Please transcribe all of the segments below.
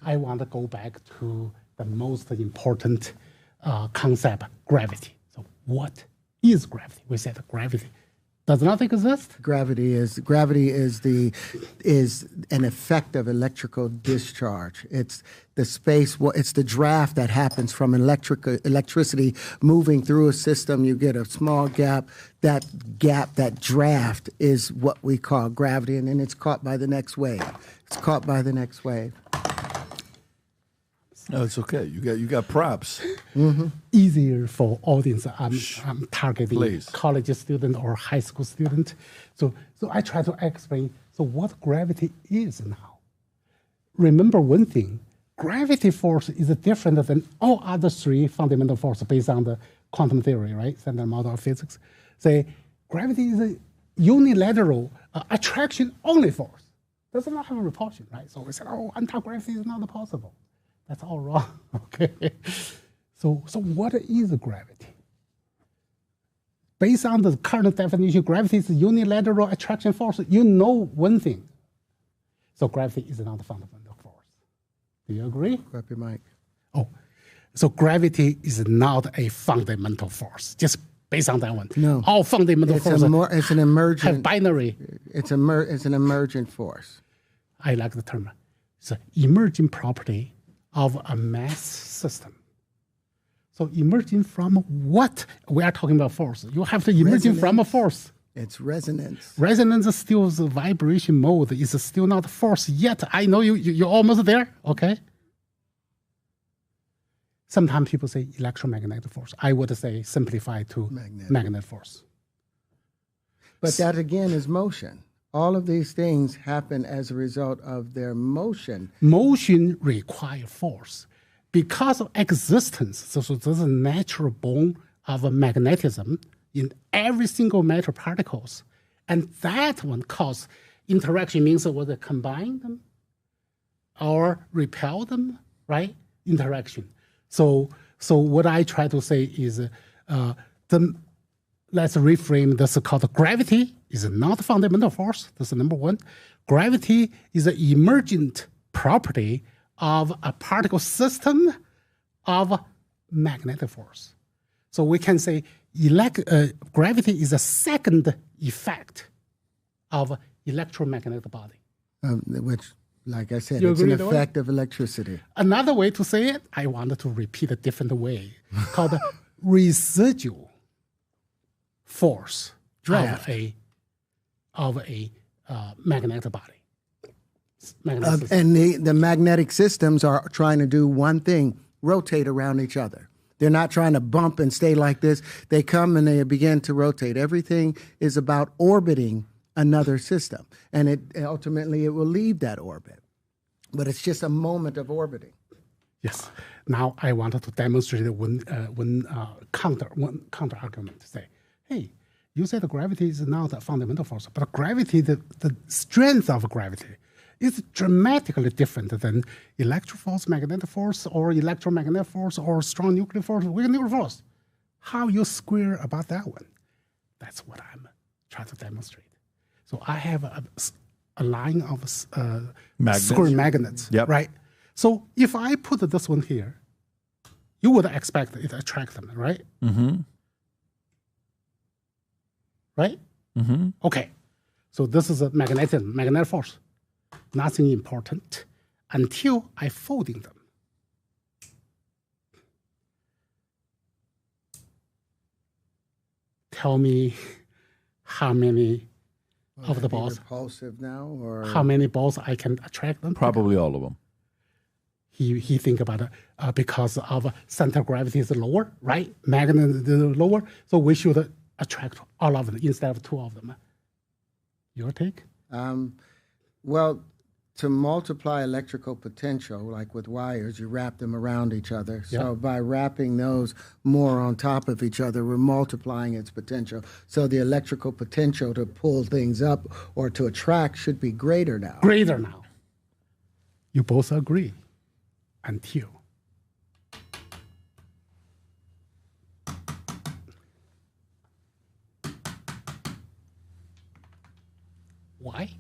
I want to go back to the most important concept, gravity. So what is gravity? We said gravity does not exist. Gravity is an effect of electrical discharge. It's the space. It's the draft that happens from electricity moving through a system. You get a small gap. That draft is what we call gravity, and then it's caught by the next wave. It's caught by the next wave. No, it's okay. You got props. Mm-hmm. Easier for audience. I'm targeting Please. college student or high school student. So I try to explain. So what gravity is now? Remember one thing: gravity force is different than all other three fundamental forces based on the quantum theory, right? Standard model of physics. Say gravity is a unilateral attraction only force. Does not have a repulsion, right? So we said, anti-gravity is not possible. That's all wrong, okay? So what is gravity? Based on the current definition, gravity is a unilateral attraction force. You know one thing. So gravity is not a fundamental force. Do you agree? Grab your mic. Oh, so gravity is not a fundamental force. Just based on that one. No. All fundamental forces it's an emergent. have binary. It's an emergent force. I like the term. It's an emerging property of a mass system. So emerging from what? We are talking about force. You have to emerging from a force. It's resonance. Resonance is still the vibration mode. It's still not force yet. I know you're almost there, okay? Sometimes people say electromagnetic force. I would say simplify to magnetic force. But that again is motion. All of these things happen as a result of their motion. Motion requires force. Because of existence, so there's a natural bone of magnetism in every single matter particles. And that one causes interaction, means whether combine them or repel them, right? Interaction. So what I try to say is let's reframe this called gravity is not a fundamental force. That's number one. Gravity is an emergent property of a particle system of magnetic force. So we can say gravity is a second effect of electromagnetic body. Which, like I said, You it's an agree with effect of electricity. Another way to say it, I wanted to repeat a different way, called residual force Draft. of a magnetic body. And the magnetic systems are trying to do one thing, rotate around each other. They're not trying to bump and stay like this. They come and they begin to rotate. Everything is about orbiting another system. And ultimately it will leave that orbit. But it's just a moment of orbiting. Yes. Now I wanted to demonstrate one counter argument to say, hey, you said gravity is not a fundamental force, but gravity, the strength of gravity is dramatically different than electric force, magnetic force, or electromagnetic force, or strong nuclear force, weak nuclear force. How you square about that one? That's what I'm trying to demonstrate. So I have a line of square magnets, Yep. right? So if I put this one here, you would expect it to attract them, right? Mm-hmm. Right? Mm-hmm. Okay. So this is a magnetic force. Nothing important until I folding them. Tell me how many of the balls, Repulsive now, or how many balls I can attract them? Probably all of them. He think about it because of center of gravity is lower, right? Magnet is lower, so we should attract all of them instead of two of them. Your take? Well, to multiply electrical potential, like with wires, you wrap them around each other. So by wrapping those more on top of each other, we're multiplying its potential. So the electrical potential to pull things up or to attract should be greater now. Greater now. You both agree until why?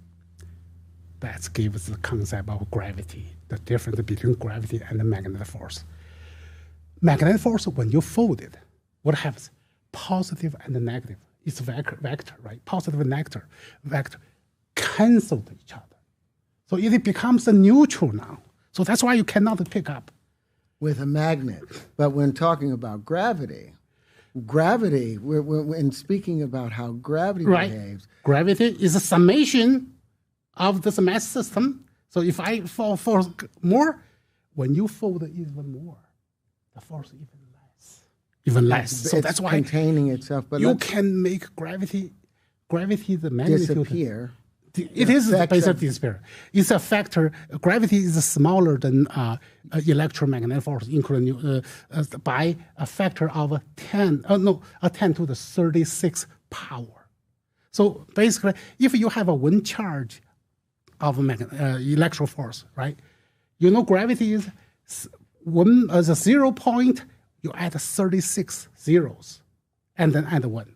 that gives the concept of gravity, the difference between gravity and the magnetic force. Magnetic force, when you fold it, what happens? Positive and negative. It's vector, right? Positive and negative vector cancel each other. So it becomes a neutral now. So that's why you cannot pick up. With a magnet. But when talking about gravity, when speaking about how gravity behaves. Gravity is a summation of this mass system. So if I fall force more, when you fold it even more, the force even less. So it's that's why containing itself. But you can make gravity the magnitude disappear. It is basically disappear. It's a factor. Gravity is smaller than electromagnetic force, including by a factor of 10 to the 36 power. So basically, if you have a one charge of electro force, right? You know gravity is one as a 0 point. You add 36 zeros, and then add 1.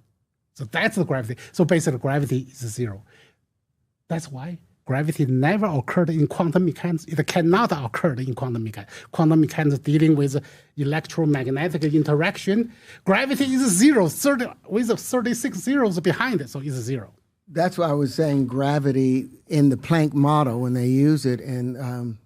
So that's the gravity. So basically, gravity is 0. That's why gravity never occurred in quantum mechanics. It cannot occur in quantum mechanics. Quantum mechanics dealing with electromagnetic interaction. Gravity is 0, with 36 zeros behind it, so it's 0. That's why I was saying gravity in the Planck model, when they use it in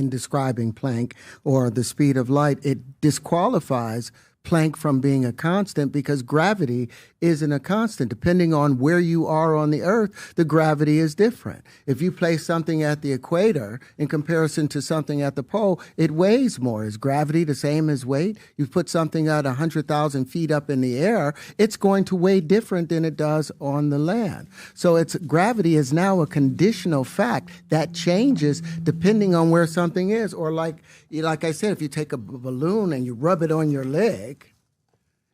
describing Planck or the speed of light, it disqualifies Planck from being a constant because gravity isn't a constant. Depending on where you are on the Earth, the gravity is different. If you place something at the equator in comparison to something at the pole, it weighs more. Is gravity the same as weight? You put something at 100,000 feet up in the air, it's going to weigh different than it does on the land. So gravity is now a conditional fact that changes depending on where something is. Or like I said, if you take a balloon and you rub it on your leg,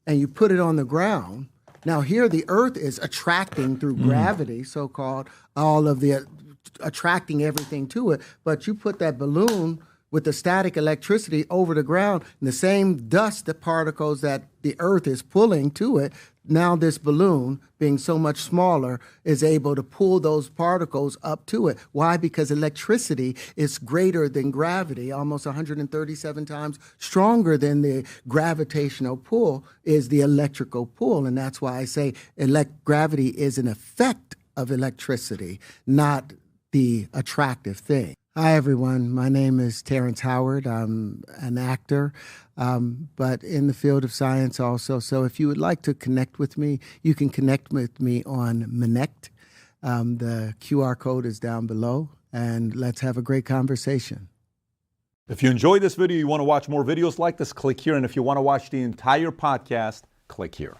and you put it on the ground. Now here the Earth is attracting through gravity, so-called, all of the attracting everything to it. But you put that balloon with the static electricity over the ground, and the same dust particles that the Earth is pulling to it, now this balloon, being so much smaller, is able to pull those particles up to it. Why? Because electricity is greater than gravity, almost 137 times stronger than the gravitational pull is the electrical pull. And that's why I say gravity is an effect of electricity, not the attractive thing. Hi, everyone. My name is Terrence Howard. I'm an actor, but in the field of science also. So if you would like to connect with me, you can connect with me on Connect. The QR code is down below, and let's have a great conversation. If you enjoyed this video, you want to watch more videos like this, click here. And if you want to watch the entire podcast, click here.